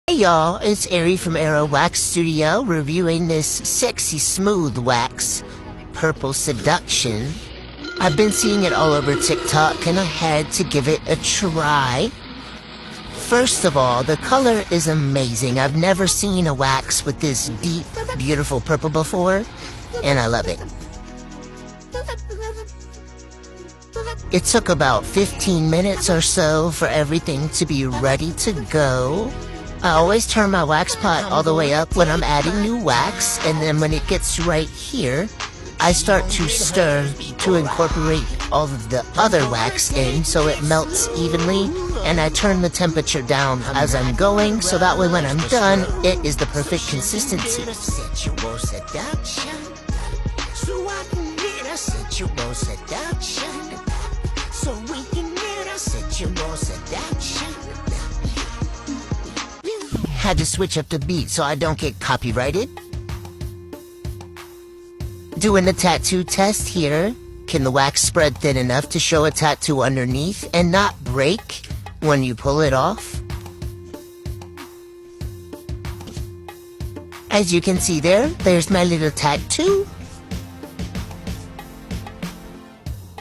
Hey y'all, it's Ari from Arrow Wax Studio reviewing this sexy smooth wax, Purple Seduction. I've been seeing it all over TikTok and I had to give it a try. First of all, the color is amazing. I've never seen a wax with this deep, beautiful purple before, and I love it. It took about 15 minutes or so for everything to be ready to go. I always turn my wax pot all the way up when I'm adding new wax, and then when it gets right here, I start to stir to incorporate all of the other wax in so it melts evenly, and I turn the temperature down as I'm going so that way when I'm done, it is the perfect consistency. Had to switch up the beat so I don't get copyrighted. Doing the tattoo test here. Can the wax spread thin enough to show a tattoo underneath and not break when you pull it off? As you can see there's my little tattoo.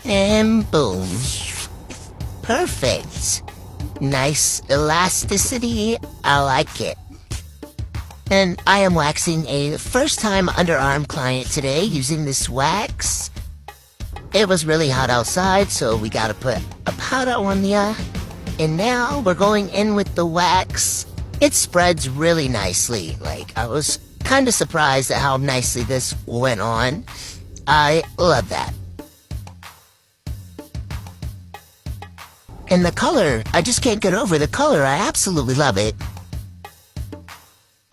And boom. Perfect. Nice elasticity, I like it. And I am waxing a first-time underarm client today using this wax. It was really hot outside, so we gotta put a powder on ya. And now we're going in with the wax. It spreads really nicely. Like, I was kinda surprised at how nicely this went on. I love that. And the color, I just can't get over the color. I absolutely love it.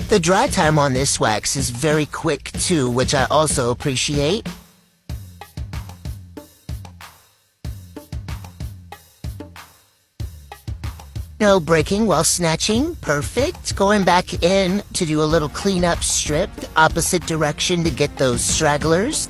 The dry time on this wax is very quick too, which I also appreciate. No breaking while snatching, perfect. Going back in to do a little cleanup strip, the opposite direction to get those stragglers.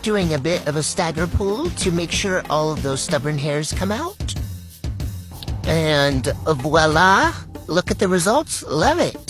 Doing a bit of a stagger pull to make sure all of those stubborn hairs come out. And voila, look at the results, love it.